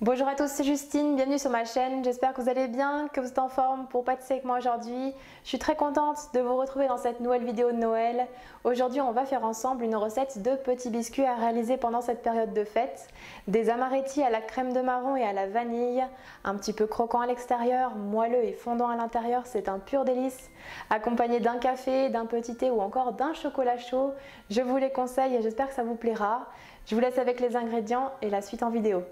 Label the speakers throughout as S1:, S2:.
S1: Bonjour à tous, c'est Justine, bienvenue sur ma chaîne, j'espère que vous allez bien, que vous êtes en forme pour pâtisser avec moi aujourd'hui. Je suis très contente de vous retrouver dans cette nouvelle vidéo de Noël. Aujourd'hui on va faire ensemble une recette de petits biscuits à réaliser pendant cette période de fête. Des amaretti à la crème de marron et à la vanille, un petit peu croquant à l'extérieur, moelleux et fondant à l'intérieur, c'est un pur délice. Accompagné d'un café, d'un petit thé ou encore d'un chocolat chaud, je vous les conseille et j'espère que ça vous plaira. Je vous laisse avec les ingrédients et la suite en vidéo.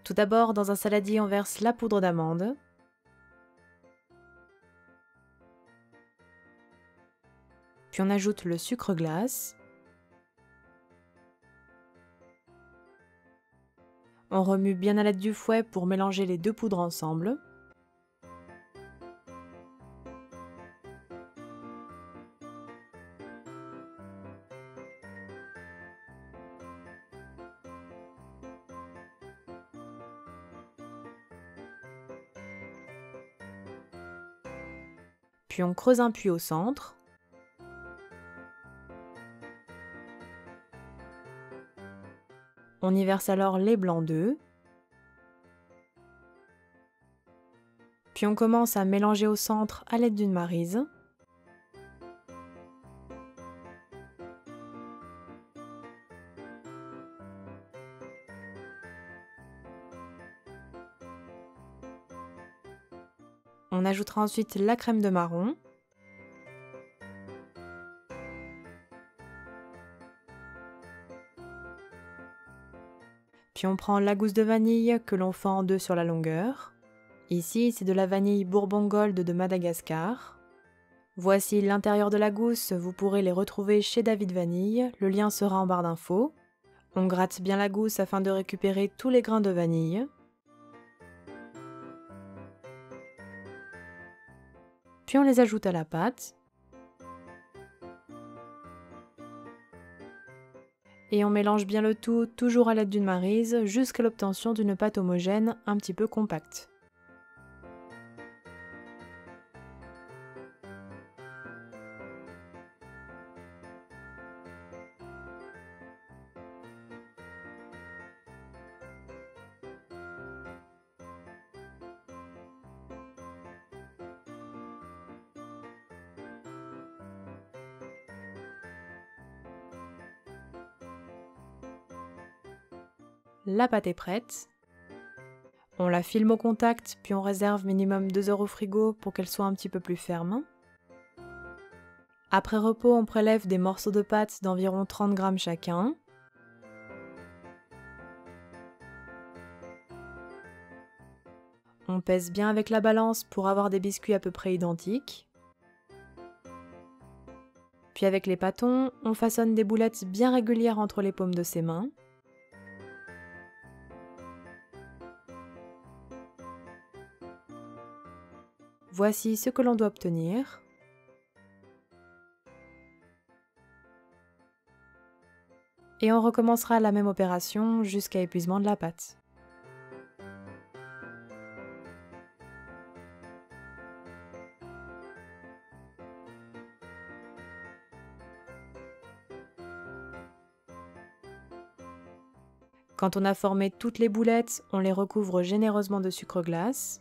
S1: Tout d'abord, dans un saladier, on verse la poudre d'amande. Puis on ajoute le sucre glace. On remue bien à l'aide du fouet pour mélanger les deux poudres ensemble. Puis on creuse un puits au centre. On y verse alors les blancs d'œufs. Puis on commence à mélanger au centre à l'aide d'une maryse. On ajoutera ensuite la crème de marron. Puis on prend la gousse de vanille que l'on fend en deux sur la longueur. Ici, c'est de la vanille Bourbon Gold de Madagascar. Voici l'intérieur de la gousse, vous pourrez les retrouver chez David Vanille, le lien sera en barre d'infos. On gratte bien la gousse afin de récupérer tous les grains de vanille. Puis on les ajoute à la pâte. Et on mélange bien le tout, toujours à l'aide d'une maryse, jusqu'à l'obtention d'une pâte homogène un petit peu compacte. La pâte est prête. On la filme au contact, puis on réserve minimum 2 heures au frigo pour qu'elle soit un petit peu plus ferme. Après repos, on prélève des morceaux de pâte d'environ 30 g chacun. On pèse bien avec la balance pour avoir des biscuits à peu près identiques. Puis avec les pâtons, on façonne des boulettes bien régulières entre les paumes de ses mains. Voici ce que l'on doit obtenir. Et on recommencera la même opération jusqu'à épuisement de la pâte. Quand on a formé toutes les boulettes, on les recouvre généreusement de sucre glace.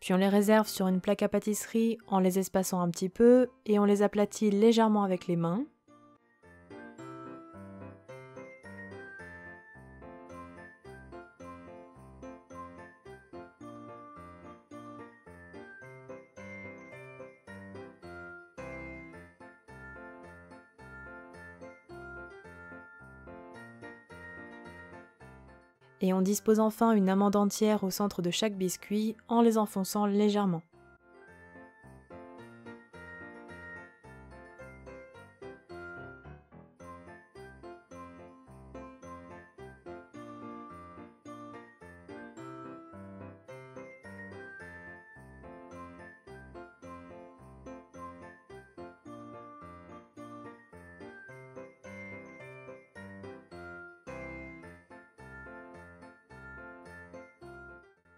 S1: Puis on les réserve sur une plaque à pâtisserie en les espaçant un petit peu et on les aplatit légèrement avec les mains. Et on dispose enfin une amande entière au centre de chaque biscuit en les enfonçant légèrement.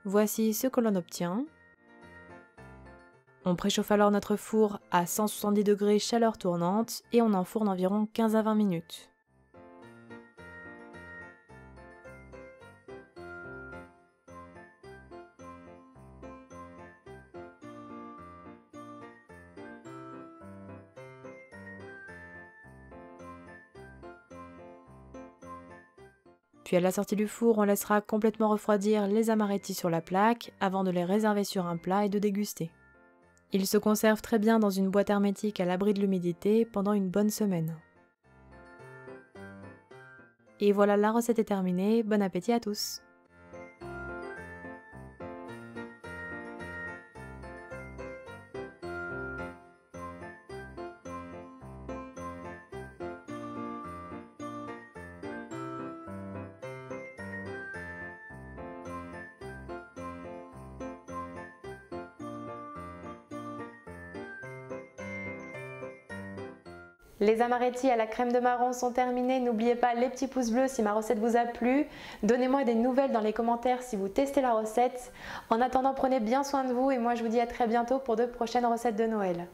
S1: Voici ce que l'on obtient. On préchauffe alors notre four à 170 degrés chaleur tournante et on enfourne environ 15 à 20 minutes. Puis à la sortie du four, on laissera complètement refroidir les amaretti sur la plaque avant de les réserver sur un plat et de déguster. Ils se conservent très bien dans une boîte hermétique à l'abri de l'humidité pendant une bonne semaine. Et voilà, la recette est terminée, bon appétit à tous! Les amaretti à la crème de marron sont terminés. N'oubliez pas les petits pouces bleus si ma recette vous a plu. Donnez-moi des nouvelles dans les commentaires si vous testez la recette. En attendant, prenez bien soin de vous et moi je vous dis à très bientôt pour de prochaines recettes de Noël.